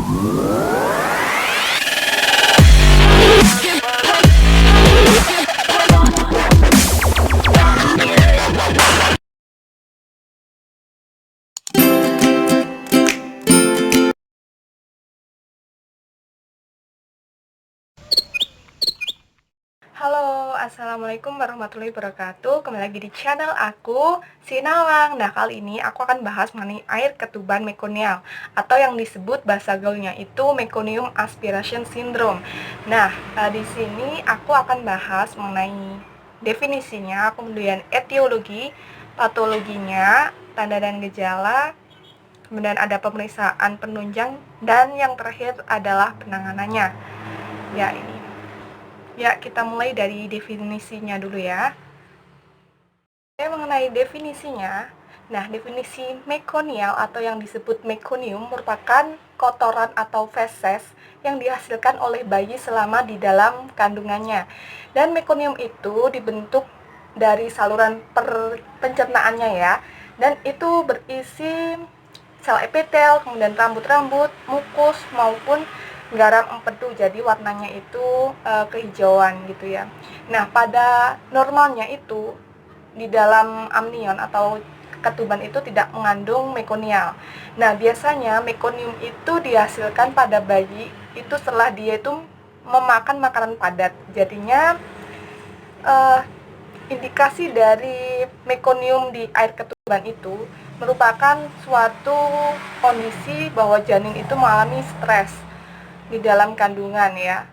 Halo, assalamualaikum warahmatullahi wabarakatuh. Kembali lagi di channel aku, Sinawang. Nah, kali ini aku akan bahas mengenai air ketuban mekonial atau yang disebut bahasa gaulnya itu Meconium aspiration syndrome. Nah, di sini aku akan bahas mengenai definisinya, kemudian etiologi, patologinya, tanda dan gejala, kemudian ada pemeriksaan penunjang, dan yang terakhir adalah penanganannya. Ya, ini. Ya, kita mulai dari definisinya dulu ya. Mengenai definisinya, nah definisi mekonial atau yang disebut mekonium merupakan kotoran atau feses yang dihasilkan oleh bayi selama di dalam kandungannya. Dan mekonium itu dibentuk dari saluran pencernaannya ya. Dan itu berisi sel epitel, kemudian rambut-rambut, mukus maupun garam empedu, jadi warnanya itu kehijauan gitu ya. Nah, pada normalnya itu di dalam amnion atau ketuban itu tidak mengandung mekonial. Nah, biasanya mekonium itu dihasilkan pada bayi itu setelah dia itu memakan makanan padat. Jadinya indikasi dari mekonium di air ketuban itu merupakan suatu kondisi bahwa janin itu mengalami stres di dalam kandungan ya.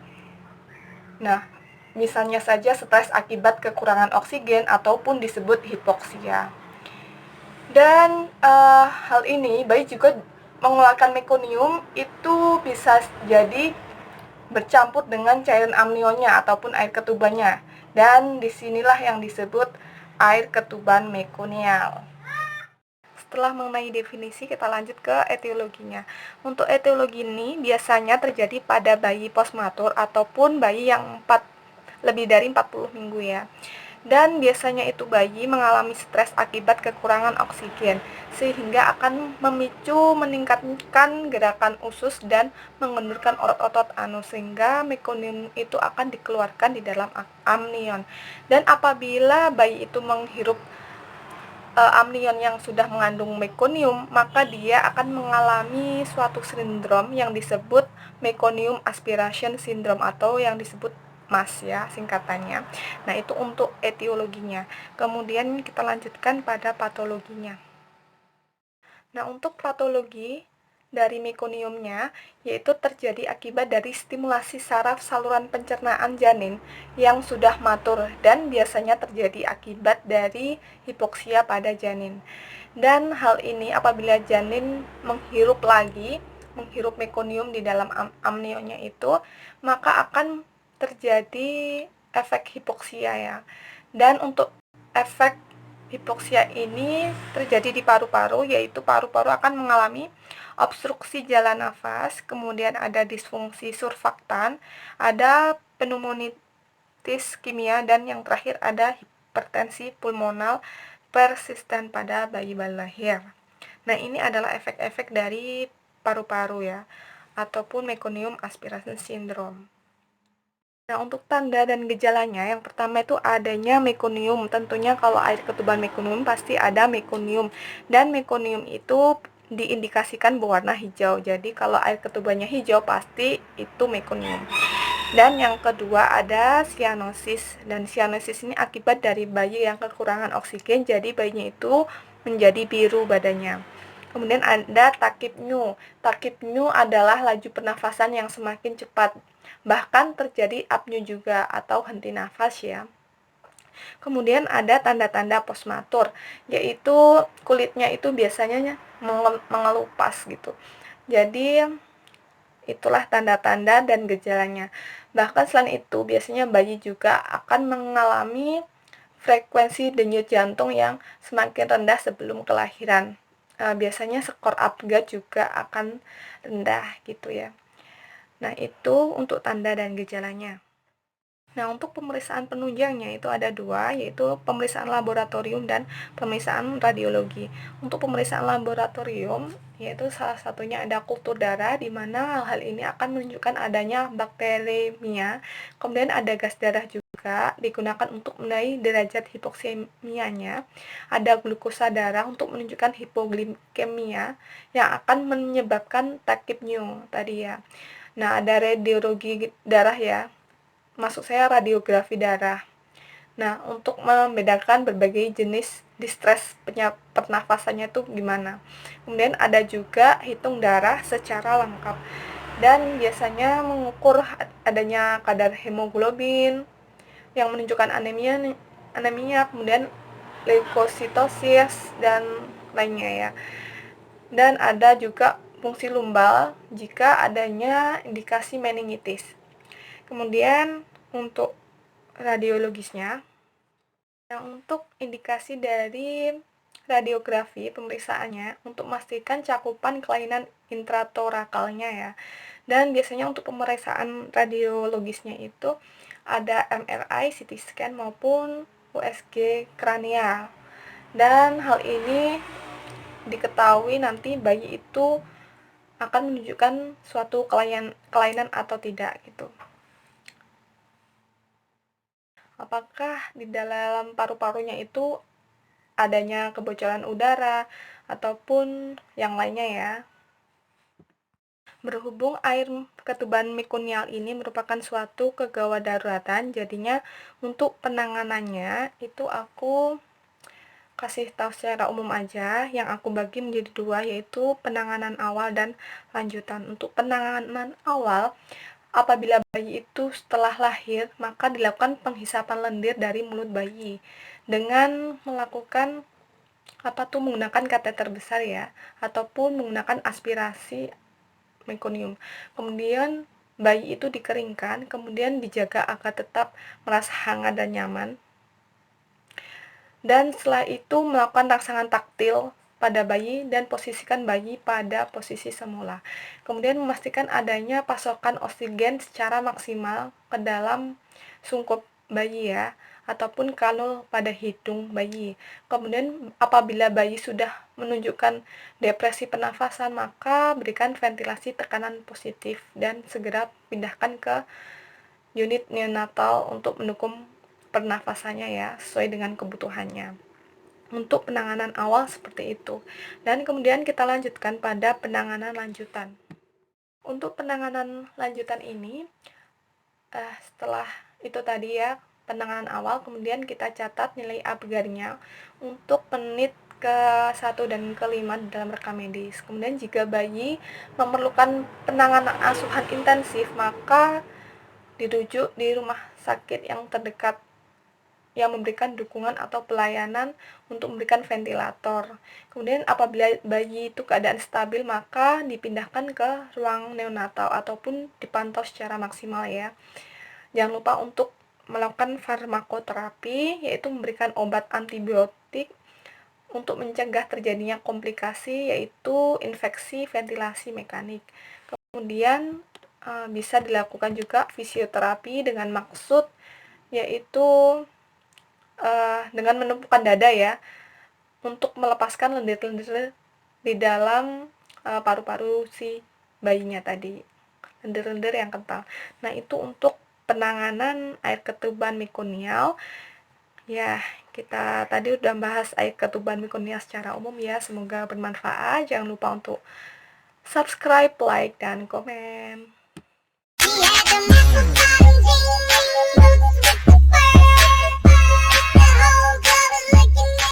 Nah, misalnya saja stres akibat kekurangan oksigen ataupun disebut hipoksia. Dan hal ini bayi juga mengeluarkan mekonium itu bisa jadi bercampur dengan cairan amnionnya ataupun air ketubannya. Dan disinilah yang disebut air ketuban mekonial. Setelah mengenai definisi, kita lanjut ke etiologinya. Untuk etiologi ini biasanya terjadi pada bayi postmatur ataupun bayi yang lebih dari 40 minggu ya. Dan biasanya itu bayi mengalami stres akibat kekurangan oksigen, sehingga akan memicu meningkatkan gerakan usus dan mengendurkan otot-otot anus, sehingga mekonium itu akan dikeluarkan di dalam amnion. Dan apabila bayi itu menghirup amnion yang sudah mengandung mekonium, maka dia akan mengalami suatu sindrom yang disebut Meconium aspiration syndrome atau yang disebut MAS ya singkatannya. Nah, itu untuk etiologinya. Kemudian kita lanjutkan pada patologinya. Nah, untuk patologi dari mekoniumnya yaitu terjadi akibat dari stimulasi saraf saluran pencernaan janin yang sudah matur dan biasanya terjadi akibat dari hipoksia pada janin. Dan hal ini apabila janin menghirup mekonium di dalam amnionnya itu, maka akan terjadi efek hipoksia ya. Dan untuk efek hipoksia ini terjadi di paru-paru, yaitu paru-paru akan mengalami obstruksi jalan nafas, kemudian ada disfungsi surfaktan, ada pneumonitis kimia, dan yang terakhir ada hipertensi pulmonal persisten pada bayi baru lahir. Nah, ini adalah efek-efek dari paru-paru ya, ataupun Meconium aspiration syndrome. Nah, untuk tanda dan gejalanya, yang pertama itu adanya mekonium. Tentunya kalau air ketuban mekonium pasti ada mekonium. Dan mekonium itu diindikasikan berwarna hijau. Jadi kalau air ketubannya hijau pasti itu mekonium. Dan yang kedua ada sianosis. Dan sianosis ini akibat dari bayi yang kekurangan oksigen, jadi bayinya itu menjadi biru badannya. Kemudian ada takipnu. Takipnu adalah laju pernafasan yang semakin cepat. Bahkan terjadi apnea juga atau henti nafas ya. Kemudian ada tanda-tanda postmatur, yaitu kulitnya itu biasanya mengelupas gitu. Jadi itulah tanda-tanda dan gejalanya. Bahkan selain itu biasanya bayi juga akan mengalami frekuensi denyut jantung yang semakin rendah sebelum kelahiran. Biasanya skor APGA juga akan rendah gitu ya. Nah, itu untuk tanda dan gejalanya. Nah, untuk pemeriksaan penunjangnya itu ada dua, yaitu pemeriksaan laboratorium dan pemeriksaan radiologi. Untuk pemeriksaan laboratorium, yaitu salah satunya ada kultur darah, di mana hal-hal ini akan menunjukkan adanya bakteremia. Kemudian ada gas darah juga digunakan untuk menilai derajat hipoksemianya. Ada glukosa darah untuk menunjukkan hipoglikemia yang akan menyebabkan takipneo tadi ya. Nah, ada radiologi darah ya, maksud saya radiografi darah. Nah, untuk membedakan berbagai jenis distress pernafasannya itu gimana. Kemudian ada juga hitung darah secara lengkap. Dan biasanya mengukur adanya kadar hemoglobin yang menunjukkan anemia, kemudian leukositosis dan lainnya ya. Dan ada juga fungsi lumbal jika adanya indikasi meningitis. Kemudian untuk radiologisnya, yang untuk indikasi dari radiografi pemeriksaannya untuk memastikan cakupan kelainan intratorakalnya ya. Dan biasanya untuk pemeriksaan radiologisnya itu ada MRI, CT scan maupun USG kranial. Dan hal ini diketahui nanti bayi itu akan menunjukkan suatu kelainan atau tidak gitu. Apakah di dalam paru-parunya itu adanya kebocoran udara ataupun yang lainnya ya. Berhubung air ketuban mekonial ini merupakan suatu kegawat daruratan, jadinya untuk penanganannya itu aku kasih tahu secara umum aja, yang aku bagi menjadi dua, yaitu penanganan awal dan lanjutan. Untuk penanganan awal, apabila bayi itu setelah lahir, maka dilakukan penghisapan lendir dari mulut bayi dengan melakukan menggunakan kateter besar ya, ataupun menggunakan aspirasi mekonium. Kemudian bayi itu dikeringkan, kemudian dijaga agar tetap merasa hangat dan nyaman. Dan setelah itu melakukan rangsangan taktil pada bayi dan posisikan bayi pada posisi semula. Kemudian memastikan adanya pasokan oksigen secara maksimal ke dalam sungkup bayi ya, ataupun kalau pada hidung bayi. Kemudian apabila bayi sudah menunjukkan depresi pernafasan, maka berikan ventilasi tekanan positif dan segera pindahkan ke unit neonatal untuk mendukung pernafasannya ya, sesuai dengan kebutuhannya. Untuk penanganan awal seperti itu. Dan kemudian kita lanjutkan pada penanganan lanjutan. Untuk penanganan lanjutan ini, setelah itu tadi ya, penanganan awal, kemudian kita catat nilai Apgar-nya untuk menit ke-1 dan ke-5 dalam rekam medis. Kemudian jika bayi memerlukan penanganan asuhan intensif, maka dirujuk di rumah sakit yang terdekat yang memberikan dukungan atau pelayanan untuk memberikan ventilator. Kemudian apabila bayi itu keadaan stabil, maka dipindahkan ke ruang neonatal ataupun dipantau secara maksimal ya. Jangan lupa untuk melakukan farmakoterapi, yaitu memberikan obat antibiotik untuk mencegah terjadinya komplikasi, yaitu infeksi ventilasi mekanik. Kemudian bisa dilakukan juga fisioterapi dengan maksud yaitu dengan menumpukan dada ya, untuk melepaskan lendir-lendir di dalam paru-paru si bayinya tadi, lendir-lendir yang kental. Nah, itu untuk penanganan air ketuban mekonial ya. Kita tadi udah bahas air ketuban mekonial secara umum ya, semoga bermanfaat. Jangan lupa untuk subscribe, like, dan komen.